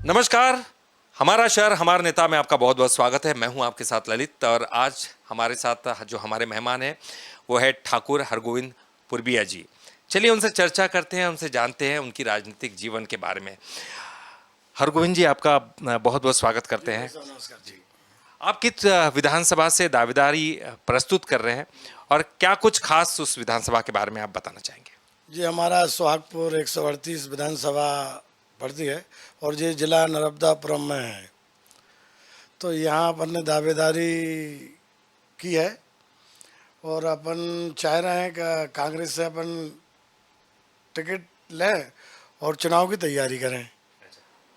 नमस्कार। हमारा शहर हमारा नेता में आपका बहुत बहुत स्वागत है। मैं हूं आपके साथ ललित और आज हमारे साथ जो हमारे मेहमान हैं वो है ठाकुर हरगोविंद पुरबिया जी। चलिए उनसे चर्चा करते हैं, उनसे जानते हैं उनकी राजनीतिक जीवन के बारे में। हरगोविंद जी, आपका बहुत बहुत स्वागत करते हैं। नमस्कार जी। आप किस विधानसभा से दावेदारी प्रस्तुत कर रहे हैं और क्या कुछ खास उस विधानसभा के बारे में आप बताना चाहेंगे? जी, हमारा सुहागपुर 138 विधानसभा पड़ती है और ये जिला नर्मदापुरम में है। तो यहाँ अपन ने दावेदारी की है और अपन चाह रहे हैं कि कांग्रेस से अपन टिकट लें और चुनाव की तैयारी करें।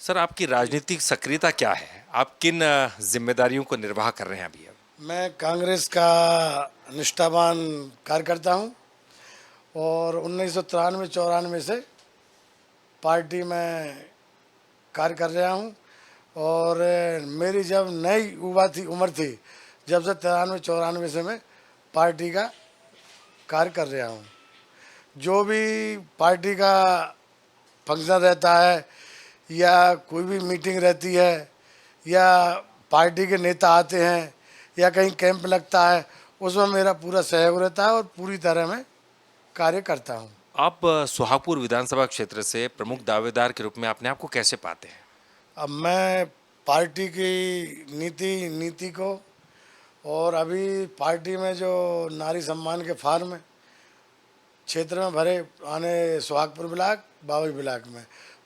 सर, आपकी राजनीतिक सक्रियता क्या है? आप किन जिम्मेदारियों को निर्वाह कर रहे हैं अभी? मैं कांग्रेस का निष्ठावान कार्यकर्ता हूँ और 1993-94 से पार्टी में कार्य कर रहा हूँ और मेरी जब नई युवा थी उम्र थी, जब से 93-94 से मैं पार्टी का कार्य कर रहा हूँ। जो भी पार्टी का फंक्शन रहता है या कोई भी मीटिंग रहती है या पार्टी के नेता आते हैं या कहीं कैंप लगता है, उसमें मेरा पूरा सहयोग रहता है और पूरी तरह मैं कार्य करता हूँ। आप सुहागपुर विधानसभा क्षेत्र से प्रमुख दावेदार के रूप में अपने आप को कैसे पाते हैं? अब मैं पार्टी की नीति को और अभी पार्टी में जो नारी सम्मान के फार्म क्षेत्र में भरे आने सुहागपुर ब्लॉक बाबई ब्लॉक में,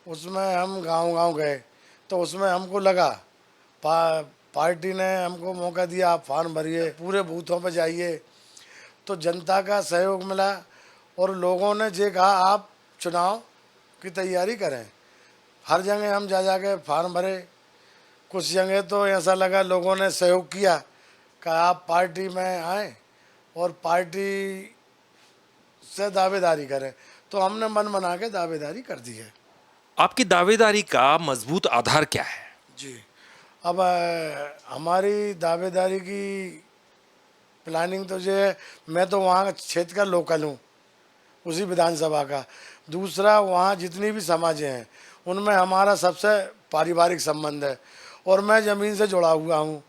उसमें हम गांव-गांव गए तो उसमें हमको लगा पार्टी ने हमको मौका दिया, आप फार्म भरिए, पूरे बूथों पर जाइए, तो जनता का सहयोग मिला और लोगों ने ये कहा आप चुनाव की तैयारी करें। हर जगह हम जा के फार्म भरे। कुछ जगह तो ऐसा लगा लोगों ने सहयोग किया कि आप पार्टी में आए और पार्टी से दावेदारी करें, तो हमने मन बना के दावेदारी कर दी है। आपकी दावेदारी का मजबूत आधार क्या है? जी, अब हमारी दावेदारी की प्लानिंग तो ये है, मैं तो वहाँ क्षेत्र का लोकल हूँ, उसी विधानसभा का। दूसरा, वहाँ जितनी भी समाजें हैं उनमें हमारा सबसे पारिवारिक संबंध है और मैं ज़मीन से जुड़ा हुआ हूँ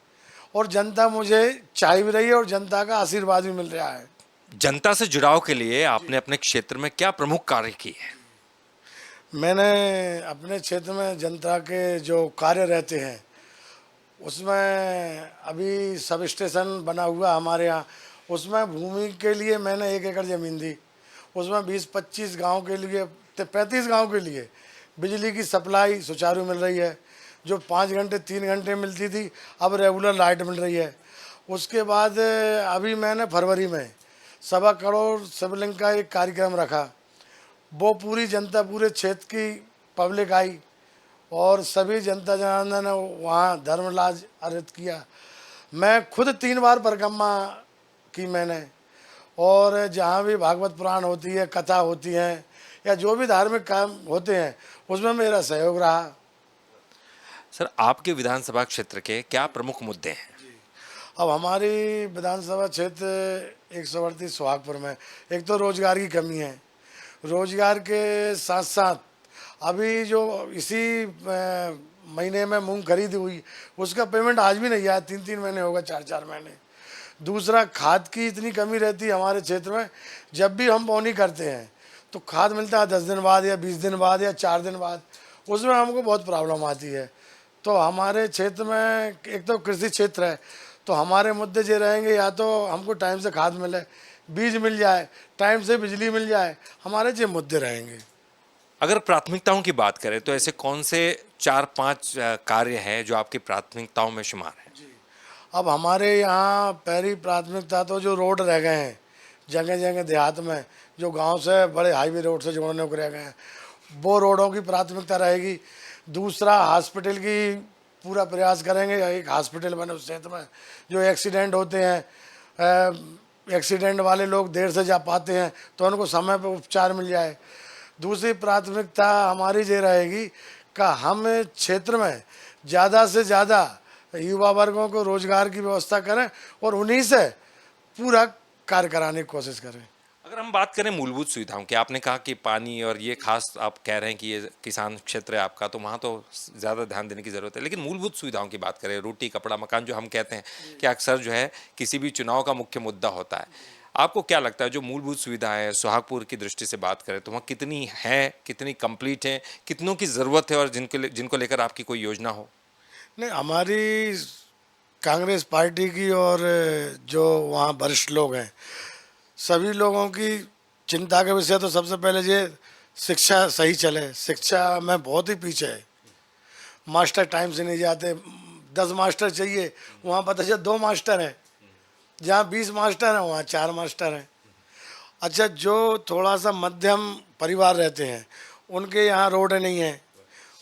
और जनता मुझे चाह भी रही है और जनता का आशीर्वाद भी मिल रहा है। जनता से जुड़ाव के लिए आपने अपने क्षेत्र में क्या प्रमुख कार्य किए हैं? मैंने अपने क्षेत्र में जनता के जो कार्य रहते हैं उसमें अभी सब स्टेशन बना हुआ हमारे यहाँ, उसमें भूमि के लिए मैंने 1 एकड़ ज़मीन दी। उसमें 20-25 गांव के लिए 35 गांव के लिए बिजली की सप्लाई सुचारू मिल रही है। जो 5 घंटे 3 घंटे मिलती थी अब रेगुलर लाइट मिल रही है। उसके बाद अभी मैंने फरवरी में 1.25 करोड़ शिवलिंग का एक कार्यक्रम रखा। वो पूरी जनता, पूरे क्षेत्र की पब्लिक आई और सभी जनता जनार्दन ने वहाँ धर्मराज अर्पित किया। मैं खुद 3 बार परिक्रमा की मैंने, और जहाँ भी भागवत पुराण होती है, कथा होती है या जो भी धार्मिक काम होते हैं उसमें मेरा सहयोग रहा। सर, आपके विधानसभा क्षेत्र के क्या प्रमुख मुद्दे हैं? अब हमारी विधानसभा क्षेत्र 138 सुहागपुर में एक तो रोजगार की कमी है। रोजगार के साथ साथ अभी जो इसी महीने में मूंग खरीदी हुई उसका पेमेंट आज भी नहीं आया, 3-3 महीने होगा, 4-4 महीने। दूसरा, खाद की इतनी कमी रहती है हमारे क्षेत्र में। जब भी हम बोनी करते हैं तो खाद मिलता है 10 दिन बाद या 20 दिन बाद या 4 दिन बाद, उसमें हमको बहुत प्रॉब्लम आती है। तो हमारे क्षेत्र में एक तो कृषि क्षेत्र है, तो हमारे मुद्दे ये रहेंगे, या तो हमको टाइम से खाद मिले, बीज मिल जाए, टाइम से बिजली मिल जाए, हमारे ये मुद्दे रहेंगे। अगर प्राथमिकताओं की बात करें तो ऐसे कौन से 4-5 कार्य हैं जो आपकी प्राथमिकताओं में शुमार हैं? अब हमारे यहाँ पहली प्राथमिकता तो जो रोड रह गए हैं जगह जगह देहात में, जो गांव से बड़े हाईवे रोड से जोड़ने को रह गए हैं, वो रोडों की प्राथमिकता रहेगी। दूसरा, हॉस्पिटल की पूरा प्रयास करेंगे, एक हॉस्पिटल बने उस क्षेत्र में। जो एक्सीडेंट होते हैं, एक्सीडेंट वाले लोग देर से जा पाते हैं तो उनको समय पर उपचार मिल जाए। दूसरी प्राथमिकता हमारी ये रहेगी कि हम क्षेत्र में ज़्यादा से ज़्यादा युवा वर्गों को रोजगार की व्यवस्था करें और उन्हीं से पूरा कार्य कराने की कोशिश करें। अगर हम बात करें मूलभूत सुविधाओं की, आपने कहा कि पानी और ये खास आप कह रहे हैं कि ये किसान क्षेत्र है आपका, तो वहाँ तो ज़्यादा ध्यान देने की ज़रूरत है। लेकिन मूलभूत सुविधाओं की बात करें, रोटी, कपड़ा, मकान, जो हम कहते हैं कि अक्सर जो है किसी भी चुनाव का मुख्य मुद्दा होता है। आपको क्या लगता है जो मूलभूत सुविधाएं हैं, सुहागपुर की दृष्टि से बात करें तो वहाँ कितनी हैं, कितनी कंप्लीट हैं, कितनों की ज़रूरत है और जिनको लेकर आपकी कोई योजना हो? नहीं, हमारी कांग्रेस पार्टी की और जो वहाँ वरिष्ठ लोग हैं, सभी लोगों की चिंता का विषय तो सबसे पहले ये शिक्षा सही चले। शिक्षा में बहुत ही पीछे है, मास्टर टाइम से नहीं जाते। 10 मास्टर चाहिए, वहाँ पता चला 2 मास्टर हैं। जहाँ 20 मास्टर हैं वहाँ 4 मास्टर हैं। अच्छा, जो थोड़ा सा मध्यम परिवार रहते हैं उनके यहाँ रोड नहीं है,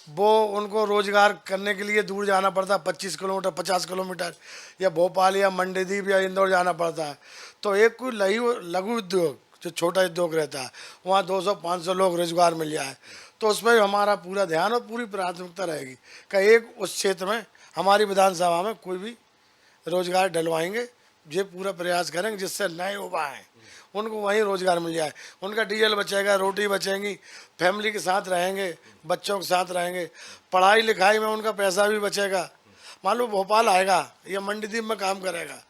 वो उनको रोजगार करने के लिए दूर जाना पड़ता है, 25 किलोमीटर 50 किलोमीटर, या भोपाल या मंडीदीप या इंदौर जाना पड़ता है। तो एक कोई लघु उद्योग जो छोटा उद्योग रहता है वहाँ 200-500 लोग रोजगार मिल जाए, तो उस पर हमारा पूरा ध्यान और पूरी प्राथमिकता रहेगी कि एक उस क्षेत्र में हमारी विधानसभा में कोई भी रोजगार डलवाएंगे। ये पूरा प्रयास करेंगे जिससे नए युवा हैं उनको वहीं रोजगार मिल जाए, उनका डीजल बचेगा, रोटी बचेंगी, फैमिली के साथ रहेंगे, बच्चों के साथ रहेंगे, पढ़ाई लिखाई में उनका पैसा भी बचेगा। मान लो भोपाल आएगा या मंडीदीप में काम करेगा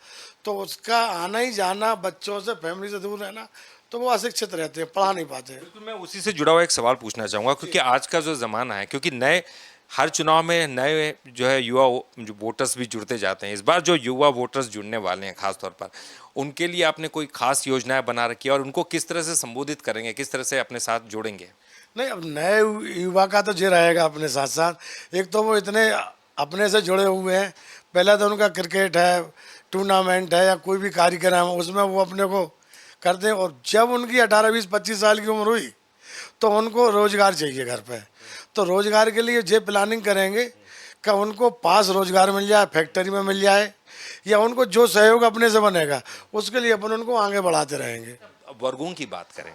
तो उसका आना ही जाना, बच्चों से फैमिली से दूर रहना, तो वो अशिक्षित रहते हैं, पढ़ा नहीं पाते। बिल्कुल, मैं उसी से जुड़ा हुआ एक सवाल पूछना चाहूँगा, क्योंकि आज का जो ज़माना है, क्योंकि नए हर चुनाव में नए जो है युवा जो वोटर्स भी जुड़ते जाते हैं। इस बार जो युवा वोटर्स जुड़ने वाले हैं खास तौर पर, उनके लिए आपने कोई खास योजनाएं बना रखी है और उनको किस तरह से संबोधित करेंगे, किस तरह से अपने साथ जोड़ेंगे? नहीं, अब नए युवा का तो ये रहेगा अपने साथ साथ, एक तो वो इतने अपने से जुड़े हुए हैं, पहले तो उनका क्रिकेट है, टूर्नामेंट है या कोई भी कार्यक्रम है उसमें वो अपने को करते हैं। और जब उनकी 18, 20, 25 साल की उम्र हुई तो उनको रोजगार चाहिए घर पे, तो रोजगार के लिए ये प्लानिंग करेंगे कि उनको पास रोजगार मिल जाए, फैक्ट्री में मिल जाए, या उनको जो सहयोग अपने से बनेगा उसके लिए अपन उनको आगे बढ़ाते रहेंगे। अब वर्गों की बात करें,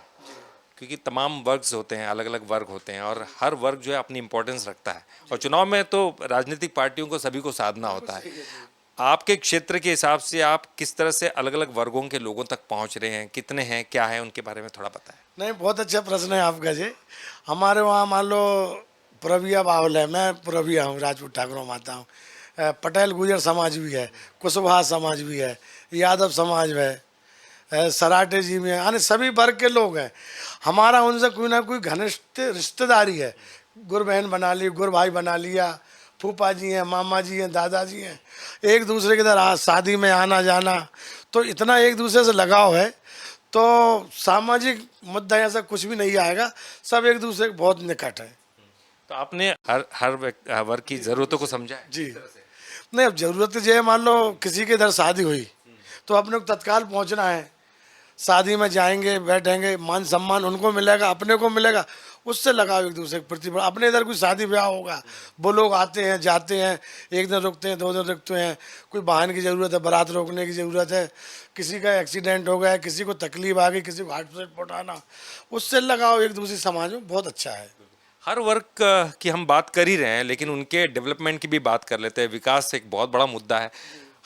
क्योंकि तमाम वर्ग होते हैं, अलग अलग वर्ग होते हैं और हर वर्ग जो है अपनी इंपॉर्टेंस रखता है, और चुनाव में तो राजनीतिक पार्टियों को सभी को साधना होता है। आपके क्षेत्र के हिसाब से आप किस तरह से अलग अलग वर्गों के लोगों तक पहुंच रहे हैं, कितने हैं, क्या है, उनके बारे में थोड़ा बताएं। नहीं, बहुत अच्छा प्रश्न है आपका जी। हमारे वहाँ मान लो पुरबिया बाहुल है, मैं पुरबिया हूँ, राजपूत ठाकुरों माता हूँ। पटेल गुजर समाज भी है, कुशवाहा समाज भी है, यादव समाज है, सराठे जी में, यानी सभी वर्ग के लोग हैं। हमारा उनसे कोई ना कोई घनिष्ठ रिश्तेदारी है, गुर बहन बना ली, गुर भाई बना लिया, फूफा जी हैं, मामा जी हैं, दादाजी हैं, एक दूसरे के इधर शादी में आना जाना, तो इतना एक दूसरे से लगाव है। तो सामाजिक मुद्दा ऐसा कुछ भी नहीं आएगा, सब एक दूसरे के बहुत निकट है। तो आपने हर वर्ग की जरूरतों को समझा है जी, इस तरह से? नहीं, अब जरूरत जो है, मान लो किसी के इधर शादी हुई तो अपने को तत्काल पहुंचना है, शादी में जाएंगे, बैठेंगे, मान सम्मान उनको मिलेगा, अपने को मिलेगा, उससे लगाओ एक दूसरे के प्रति। अपने इधर कोई शादी ब्याह होगा, वो लोग आते हैं जाते हैं, एक दिन रुकते हैं, 2 दिन रुकते हैं, कोई वाहन की ज़रूरत है, बारात रोकने की ज़रूरत है, किसी का एक्सीडेंट हो गया, किसी को तकलीफ आ गई, किसी को हार्ट पेशेंट उठाना, उससे लगाओ एक दूसरे समाज में बहुत अच्छा है। हर वर्ग की हम बात कर ही रहे हैं, लेकिन उनके डेवलपमेंट की भी बात कर लेते हैं। विकास एक बहुत बड़ा मुद्दा है,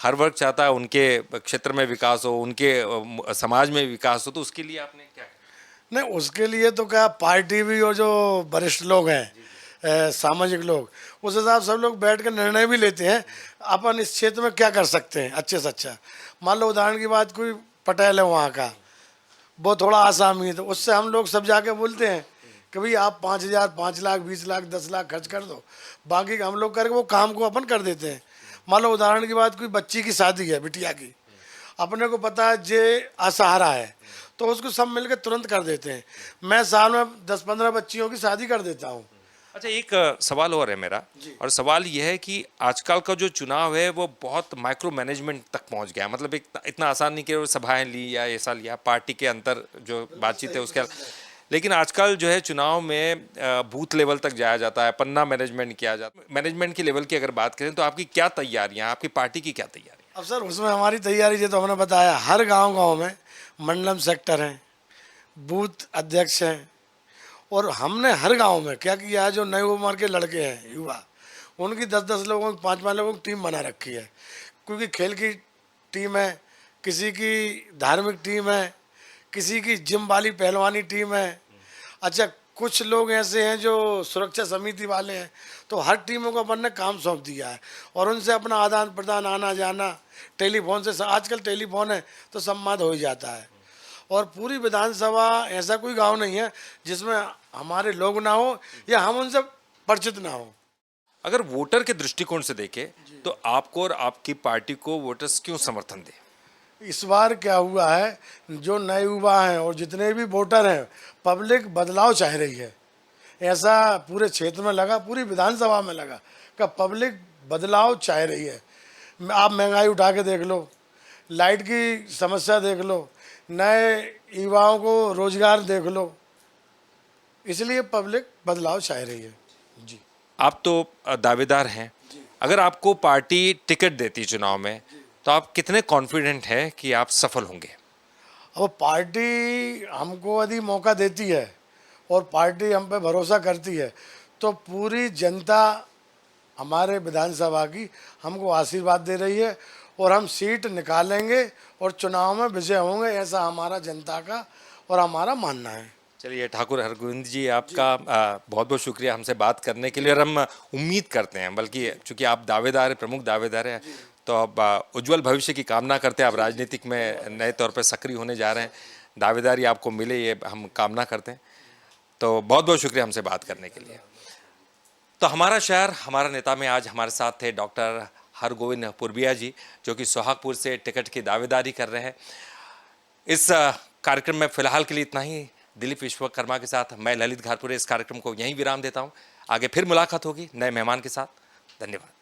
हर वर्ग चाहता है उनके क्षेत्र में विकास हो, उनके समाज में विकास हो, तो उसके लिए आपने क्या किया? नहीं, उसके लिए तो क्या, पार्टी भी और जो वरिष्ठ लोग हैं, सामाजिक लोग, उस हिसाब से सब लोग बैठ कर निर्णय भी लेते हैं अपन इस क्षेत्र में क्या कर सकते हैं अच्छे से अच्छा। मान लो उदाहरण की बात, कोई पटेल है वहाँ का, वो थोड़ा आसामी है, तो उससे हम लोग सब जाके बोलते हैं कि भाई आप 5,000, 5 लाख, 20 लाख, 10 लाख खर्च कर दो, बाकी का हम लोग करके वो काम को अपन कर देते हैं। मान लो उदाहरण की बात, कोई बच्ची की शादी है, बिटिया की, अपने को पता है जे असहारा है, तो उसको सब मिलकर तुरंत कर देते हैं। मैं साल में 10-15 बच्चियों की शादी कर देता हूँ। अच्छा, एक सवाल और है मेरा, और सवाल यह है कि आजकल का जो चुनाव है वो बहुत माइक्रो मैनेजमेंट तक पहुंच गया है। मतलब एक इतना आसान नहीं कि वो सभाएं ली या ऐसा लिया, पार्टी के अंतर जो बातचीत है उसके, लेकिन आजकल जो है चुनाव में बूथ लेवल तक जाया जाता है, पन्ना मैनेजमेंट किया जाता है। मैनेजमेंट की लेवल की अगर बात करें तो आपकी क्या तैयारियां, आपकी पार्टी की क्या तैयारी? अब सर, उसमें हमारी तैयारी, ये तो हमने बताया, हर गांव में मंडलम सेक्टर हैं, बूथ अध्यक्ष हैं, और हमने हर गांव में क्या किया है, जो नए उम्र के लड़के हैं युवा, उनकी 10-10 लोगों की, 5-5 लोगों की टीम बना रखी है। क्योंकि खेल की टीम है, किसी की धार्मिक टीम है, किसी की जिम वाली पहलवानी टीम है। अच्छा, कुछ लोग ऐसे हैं जो सुरक्षा समिति वाले हैं, तो हर टीमों को अपन ने काम सौंप दिया है और उनसे अपना आदान प्रदान, आना जाना टेलीफोन से, आजकल टेलीफोन है तो संवाद हो ही जाता है। और पूरी विधानसभा, ऐसा कोई गांव नहीं है जिसमें हमारे लोग ना हो या हम उनसे परिचित ना हो। अगर वोटर के दृष्टिकोण से देखें तो आपको और आपकी पार्टी को वोटर्स क्यों समर्थन दें? इस बार क्या हुआ है, जो नए युवा हैं और जितने भी वोटर हैं, पब्लिक बदलाव चाह रही है। ऐसा पूरे क्षेत्र में लगा, पूरी विधानसभा में लगा कि पब्लिक बदलाव चाह रही है। आप महंगाई उठा के देख लो, लाइट की समस्या देख लो, नए युवाओं को रोजगार देख लो, इसलिए पब्लिक बदलाव चाह रही है। जी, आप तो दावेदार हैं, अगर आपको पार्टी टिकट देती चुनाव में तो आप कितने कॉन्फिडेंट हैं कि आप सफल होंगे? अब पार्टी हमको यदि मौका देती है और पार्टी हम पे भरोसा करती है, तो पूरी जनता हमारे विधानसभा की हमको आशीर्वाद दे रही है और हम सीट निकालेंगे और चुनाव में विजय होंगे, ऐसा हमारा जनता का और हमारा मानना है। चलिए ठाकुर हरगोविंद जी, आपका बहुत बहुत शुक्रिया हमसे बात करने के लिए। और हम उम्मीद करते हैं, बल्कि चूंकि आप दावेदार हैं, प्रमुख दावेदार हैं, तो अब उज्जवल भविष्य की कामना करते हैं। आप राजनीतिक में नए तौर पर सक्रिय होने जा रहे हैं, दावेदारी आपको मिले ये हम कामना करते हैं। तो बहुत बहुत शुक्रिया हमसे बात करने के लिए। तो हमारा शहर हमारा नेता में आज हमारे साथ थे डॉक्टर हरगोविंद पुरबिया जी, जो कि सोहागपुर से टिकट की दावेदारी कर रहे हैं। इस कार्यक्रम में फिलहाल के लिए इतना ही। दिलीप विश्वकर्मा के साथ मैं ललित घारपुरे इस कार्यक्रम को यहीं विराम देता हूं। आगे फिर मुलाकात होगी नए मेहमान के साथ। धन्यवाद।